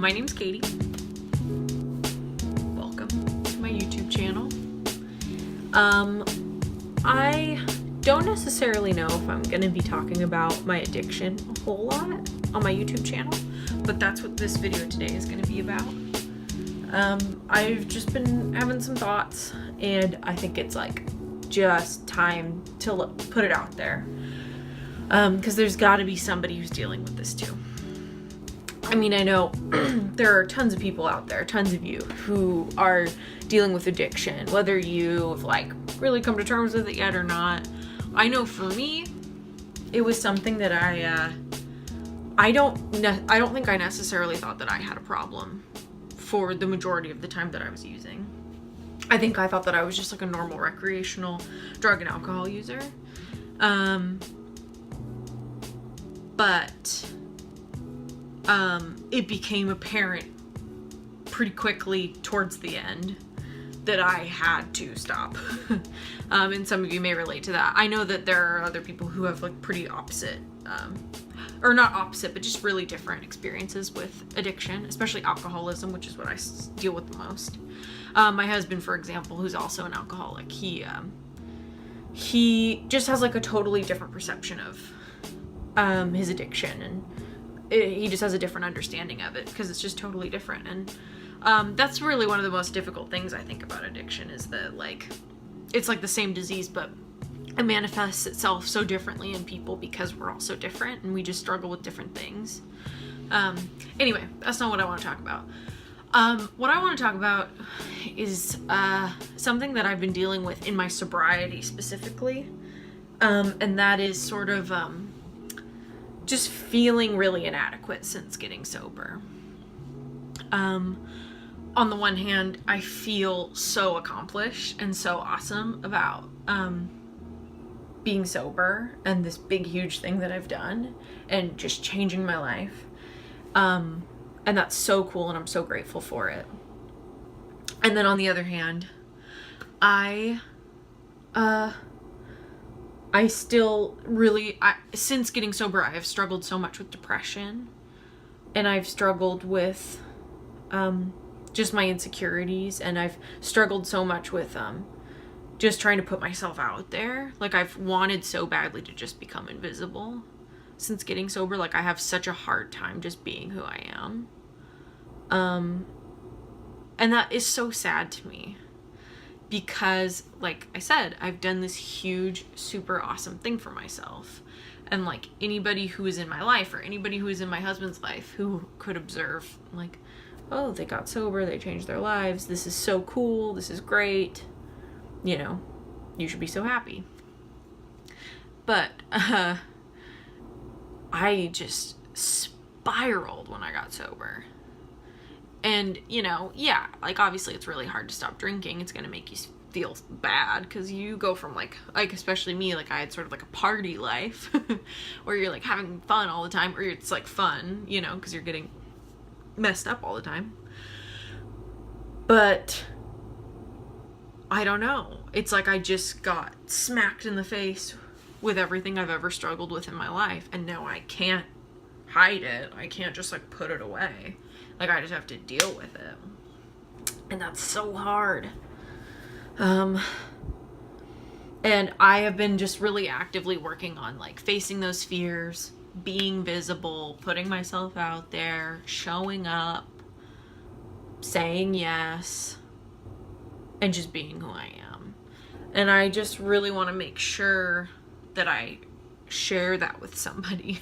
my name's Katie. Welcome to my YouTube channel. I don't necessarily know if I'm going to be talking about my addiction a whole lot on my YouTube channel, but that's what this video today is going to be about. I've just been having some thoughts, and I think it's like just time to put it out there, because there's got to be somebody who's dealing with this too. I mean, I know there are tons of people out there, tons of you who are dealing with addiction, whether you've like really come to terms with it yet or not. I know for me, it was something that I don't think I necessarily thought that I had a problem for the majority of the time that I was using. I think I thought that I was just like a normal recreational drug and alcohol user. But it became apparent pretty quickly towards the end that I had to stop. And some of you may relate to that. I know that there are other people who have like pretty opposite, or not opposite, but just really different experiences with addiction, especially alcoholism, which is what I deal with the most. My husband, for example, who's also an alcoholic, he just has like a totally different perception of his addiction, and he just has a different understanding of it because it's just totally different. And that's really one of the most difficult things I think about addiction, is that like it's like the same disease, but it manifests itself so differently in people because we're all so different and we just struggle with different things. Anyway, that's not what I want to talk about. What I want to talk about is something that I've been dealing with in my sobriety specifically, and that is sort of just feeling really inadequate since getting sober. On the one hand, I feel so accomplished and so awesome about being sober and this big, huge thing that I've done and just changing my life. And that's so cool, and I'm so grateful for it. And then on the other hand, I still really, since getting sober, I have struggled so much with depression, and I've struggled with just my insecurities, and I've struggled so much with just trying to put myself out there. Like, I've wanted so badly to just become invisible since getting sober. Like, I have such a hard time just being who I am. And that is so sad to me, because like I said, I've done this huge, super awesome thing for myself. And like anybody who is in my life, or anybody who is in my husband's life, who could observe like, oh, they got sober, they changed their lives, this is so cool, this is great, you know, you should be so happy. But I just spiraled when I got sober. And, you know, yeah, like obviously it's really hard to stop drinking. It's going to make you feel bad, because you go from like especially me, like I had sort of like a party life where you're like having fun all the time, or it's like fun, you know, because you're getting messed up all the time. But I don't know. It's like I just got smacked in the face with everything I've ever struggled with in my life, and now I can't hide it. I can't just like put it away. Like, I just have to deal with it. And that's so hard. And I have been just really actively working on, like, facing those fears, being visible, putting myself out there, showing up, saying yes, and just being who I am. And I just really want to make sure that I share that with somebody.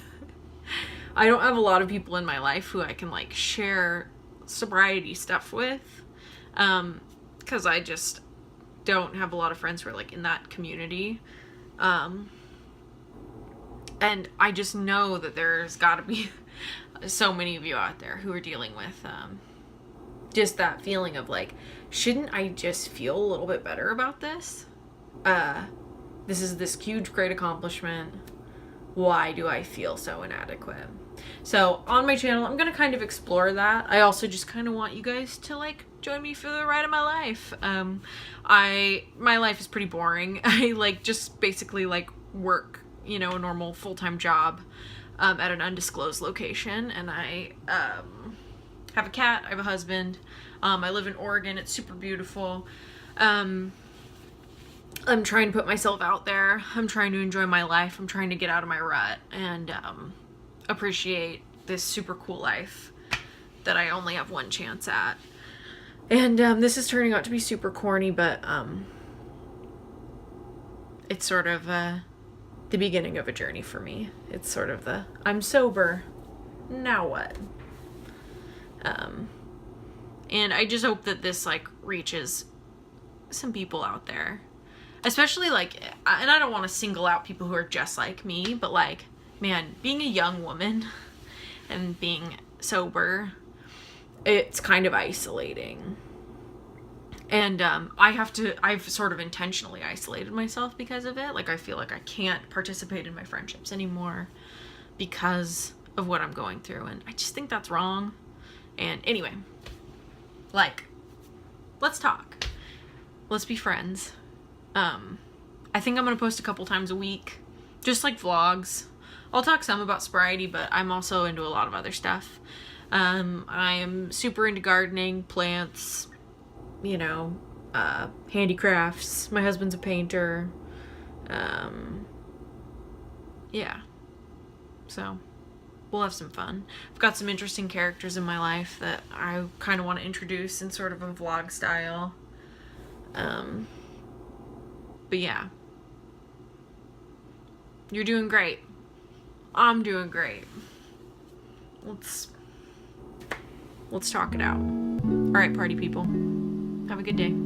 I don't have a lot of people in my life who I can like share sobriety stuff with, because I just don't have a lot of friends who are like in that community, and I just know that there's got to be so many of you out there who are dealing with just that feeling of like, shouldn't I just feel a little bit better about this? This is this huge, great accomplishment. Why do I feel so inadequate? So on my channel, I'm going to kind of explore that. I also just kind of want you guys to like join me for the ride of my life. My life is pretty boring. I like just basically like work, you know, a normal full-time job at an undisclosed location, and I have a cat, I have a husband. I live in Oregon. It's super beautiful. I'm trying to put myself out there. I'm trying to enjoy my life. I'm trying to get out of my rut and appreciate this super cool life that I only have one chance at. And this is turning out to be super corny, but it's sort of the beginning of a journey for me. It's sort of I'm sober, now what? And I just hope that this like reaches some people out there, especially like, and I don't want to single out people who are just like me, but like, man, being a young woman and being sober, it's kind of isolating. And I've sort of intentionally isolated myself because of it. Like, I feel like I can't participate in my friendships anymore because of what I'm going through. And I just think that's wrong. And anyway, like, let's talk. Let's be friends. I think I'm going to post a couple times a week, just like vlogs. I'll talk some about sobriety, but I'm also into a lot of other stuff. I am super into gardening, plants, you know, handicrafts. My husband's a painter. Yeah. So, we'll have some fun. I've got some interesting characters in my life that I kind of want to introduce in sort of a vlog style. But yeah. You're doing great. I'm doing great. Let's talk it out. All right, party people. Have a good day.